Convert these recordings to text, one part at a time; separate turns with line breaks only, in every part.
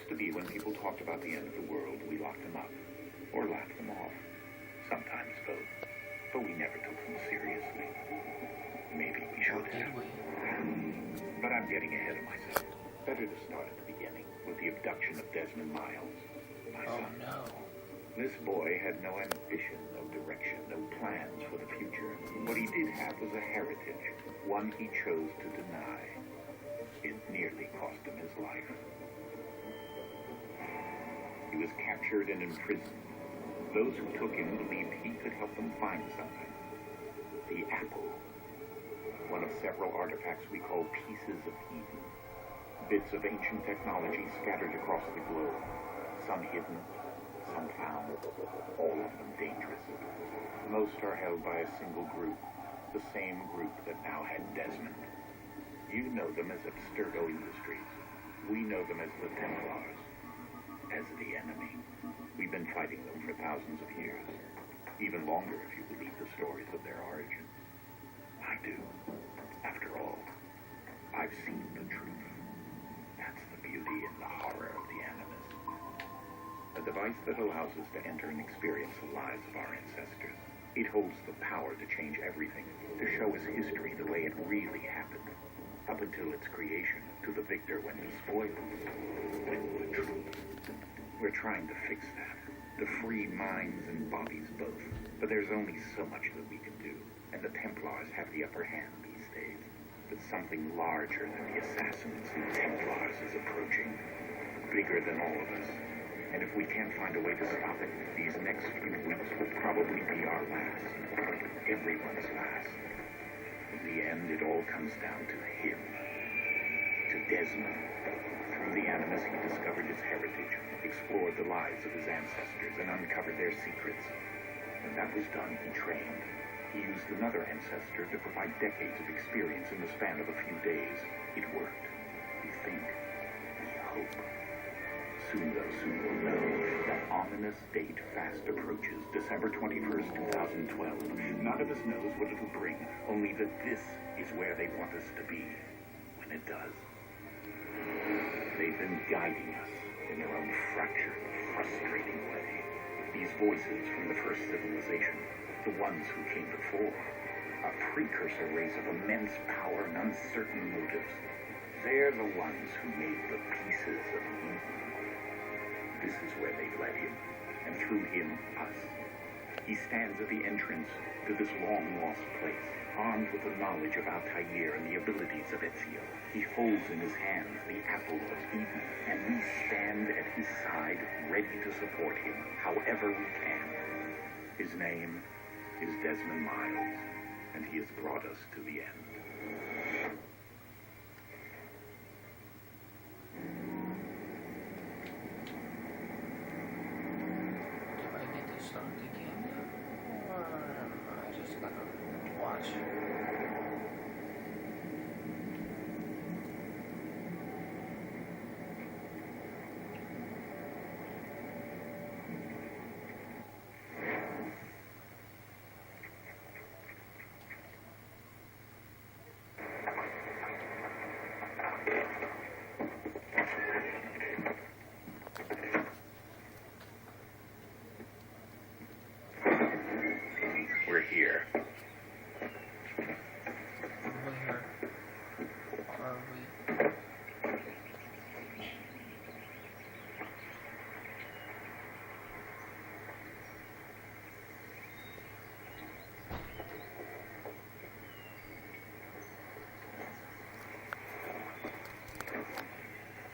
Used to be when people talked about the end of the world, we locked them up. Or laughed them off. Sometimes both. But we never took them seriously. Maybe we should have. But I'm getting ahead of myself. Better to start at the beginning, with the abduction of Desmond Miles, my son.
Oh no.
This boy had no ambition, no direction, no plans for the future. What he did have was a heritage, one he chose to deny. It nearly cost him his life. He was captured and imprisoned. Those who took him believed he could help them find something. The apple. One of several artifacts we call pieces of Eden. Bits of ancient technology scattered across the globe. Some hidden, some found, all of them dangerous. Most are held by a single group, the same group that now had Desmond. You know them as Abstergo Industries. We know them as the Templars, as the enemy. We've been fighting them for thousands of years, even longer if you believe the stories of their origins. I do. After all, I've seen the truth. That's the beauty and the horror of the Animus. A device that allows us to enter and experience the lives of our ancestors. It holds the power to change everything, to show us history the way it really happened, up until its creation, to the victor when the spoils, when the truth. We're trying to fix that, to free minds and bodies both. But there's only so much that we can do, and the Templars have the upper hand these days. But something larger than the Assassins and Templars is approaching, bigger than all of us. And if we can't find a way to stop it, these next few weeks will probably be our last. Everyone's last. In the end, it all comes down to him. To Desmond. Through the Animus, he discovered his heritage, explored the lives of his ancestors, and uncovered their secrets. When that was done, he trained. He used another ancestor to provide decades of experience in the span of a few days. It worked. We think. We hope. Soon, though, soon we'll know that ominous date fast approaches, December 21st, 2012. None of us knows what it'll bring, only that this is where they want us to be when it does. They've been guiding us in their own fractured, frustrating way. These voices from the first civilization, the ones who came before, a precursor race of immense power and uncertain motives. They're the ones who made the pieces of Eden. This is where they've led him, and through him, us. He stands at the entrance to this long-lost place, armed with the knowledge of Altair and the abilities of Ezio. He holds in his hands the apple of Eden, and we stand at his side, ready to support him, however we can. His name is Desmond Miles, and he has brought us to the end.
Do I need to start the game now? Or am I just gonna watch?
We're here.
Where are we?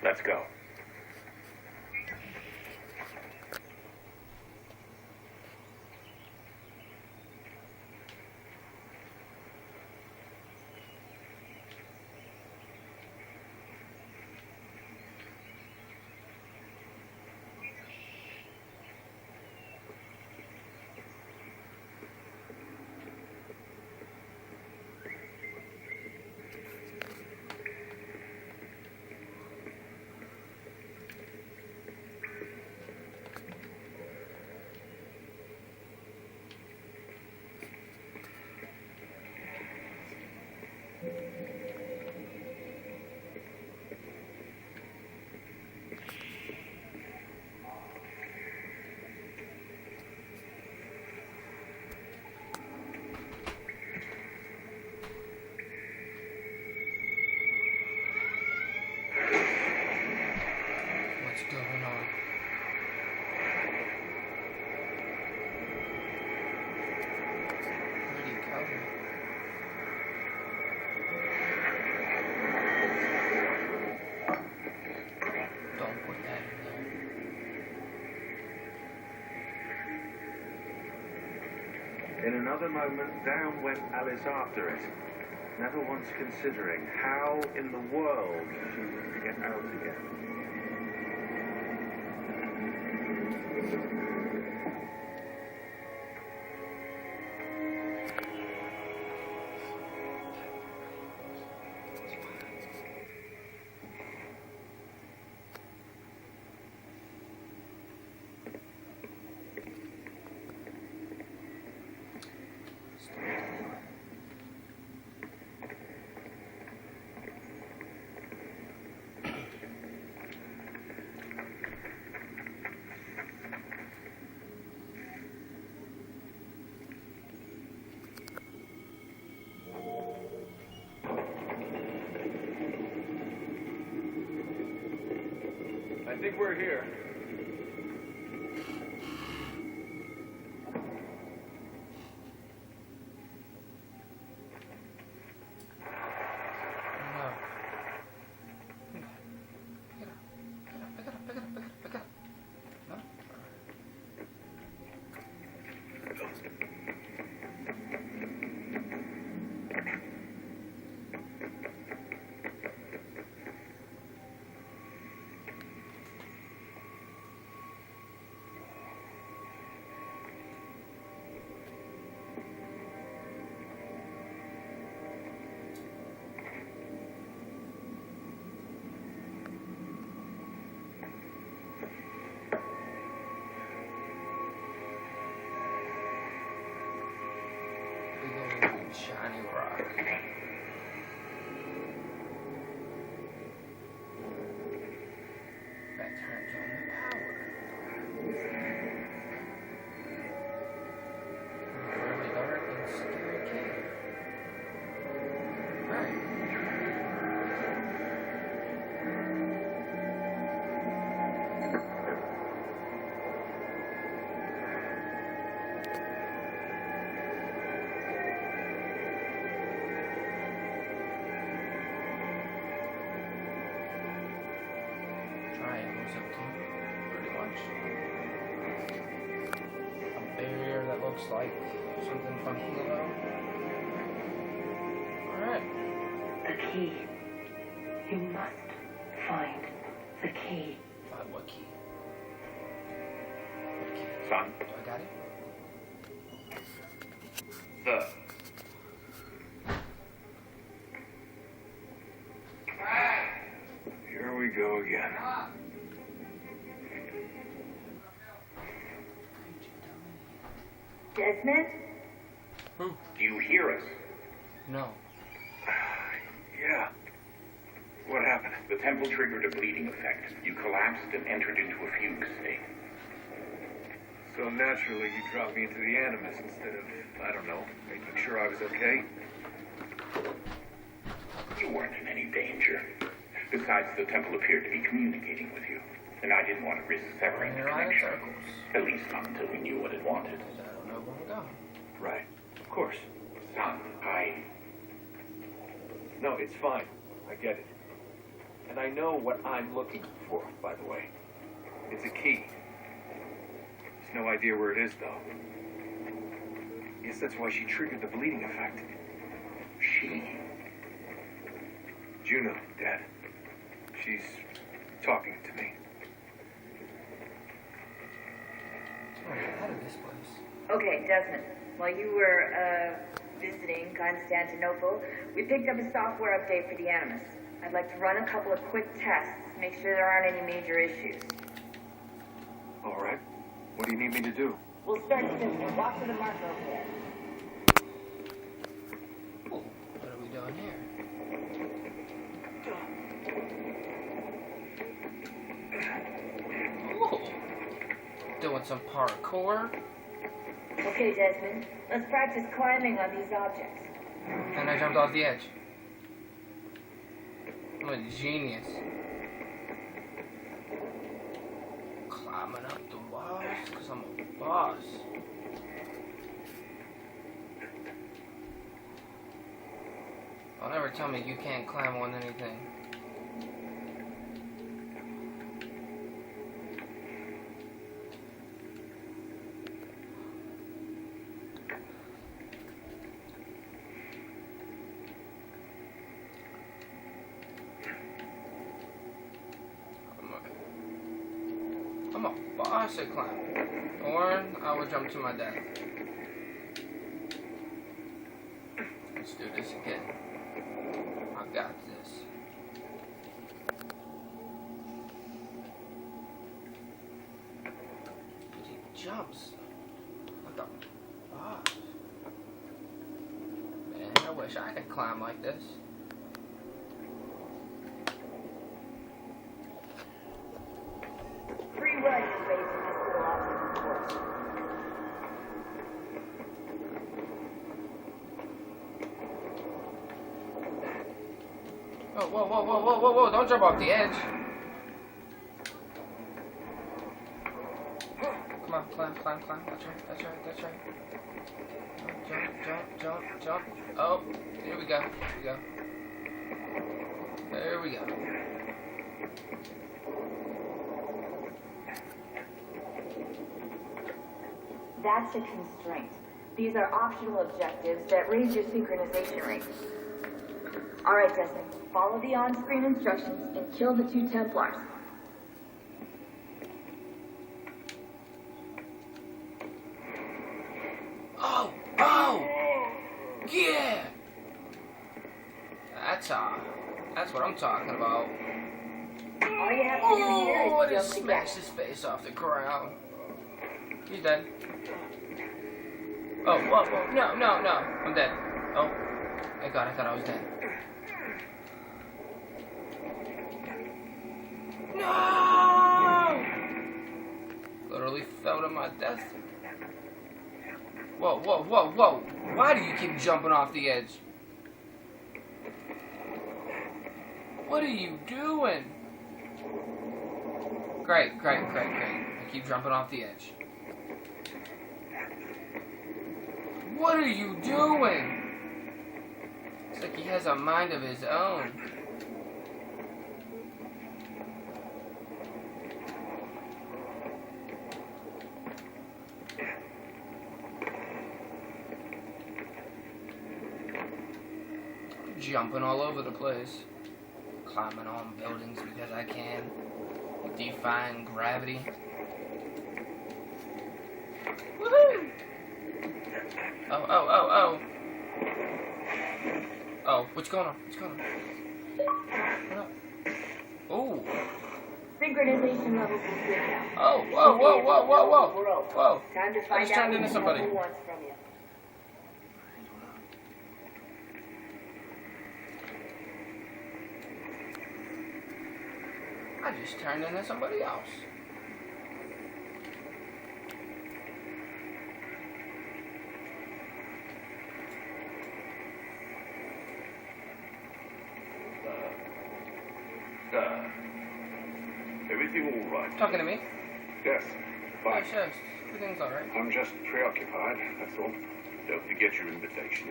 Let's go.
In another moment, down went Alice after it, never once considering how in the world she was to get out again. I think we're here.
Shiny rock. That turns on the power. Really dark and scary cave. Right. Triangles up to pretty much. A barrier that looks like something from Halo. Alright.
The key. You must find the key.
Find what key? What key?
Son,
Do I got it?
the
Here we go again.
Desmond?
Who?
do you hear us?
No.
Yeah. What happened?
The temple triggered a bleeding effect. You collapsed and entered into a fugue state.
So naturally, you dropped me into the Animus instead of, I don't know, making sure I was okay.
You weren't in any danger. Besides, the temple appeared to be communicating with you, and I didn't want to risk severing the
Running around in
connection.
circles.
At least not until we knew what it wanted.
Because I don't know where I'm going.
Right. Of course.
Son,
No, it's fine. I get it. And I know what I'm looking for, by the way. It's a key. There's no idea where it is, though. Guess that's why she triggered the bleeding effect.
She?
Juno, Dad. She's talking to me.
Oh, get out of this place.
Okay, Desmond. While you were, visiting Constantinople, we picked up a software update for the Animus. I'd like to run a couple of quick tests, make sure there aren't any major issues.
All right. What do you need me to do?
We'll start simple. Walk to the marker over there.
Ooh, what are we doing here? Ooh. Doing some parkour.
Okay, Desmond. Let's practice climbing on these objects.
And I jumped off the edge. I'm a genius. Climbing up the walls, because I'm a boss. Don't ever tell me you can't climb on anything. I'm a boss at climbing. Or I will jump to my death. Let's do this again. I got this. He jumps. What the boss? Man, I wish I could climb like this.
Free run your way to this little obstacle course.
Oh, whoa, whoa, whoa, whoa, whoa, whoa, don't jump off the edge. Come on, climb, climb, climb. That's right, that's right, that's right. Jump, jump, jump, jump. Oh, here we go, here we go. There we go.
That's a constraint. These are optional objectives that raise your synchronization rate. Alright, Desmond. Follow the on-screen instructions and kill the 2 Templars.
Oh, oh, yeah. That's what I'm talking about.
All you have to do here
Oh, I
is
just
jump
smashed
together.
his face off the ground. He's dead. Oh, whoa, whoa, no, no, no. I'm dead. Oh, thank God, I thought I was dead. No! Literally fell to my death. Whoa, whoa, whoa, whoa. Why do you keep jumping off the edge? What are you doing? Great, great, great, great. I keep jumping off the edge. What are you doing? It's like he has a mind of his own. Jumping all over the place. Climbing on buildings because I can. Defying gravity. Woohoo! Oh, oh, oh, oh. Oh, what's going on? What's going on? What up? Oh.
Synchronization levels is good now.
Oh, whoa, whoa, whoa, whoa, whoa. Whoa.
Time to
I
find
just
out
turned
what
into
the
somebody.
Temple wants from you.
I just turned into somebody else.
Everything all right?
Talking to me?
Yes.
Yes, yes. Everything's alright.
I'm just preoccupied, that's all. Don't forget your invitation.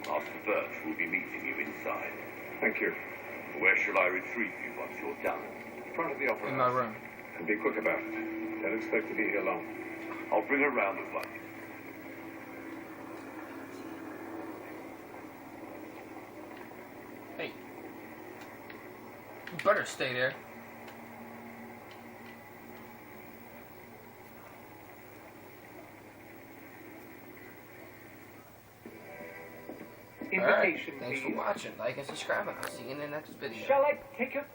Master Birch will be meeting you inside. Thank you. Where shall I retrieve you once you're done? Front of the opera
In my
house.
room.
And be quick about it. Don't expect to be here long. I'll bring her round at once.
Hey. You better stay there. Alright,
Invitation,
thanks for
please.
watching. Like and subscribe, and I'll see you in the next video.
Shall I take your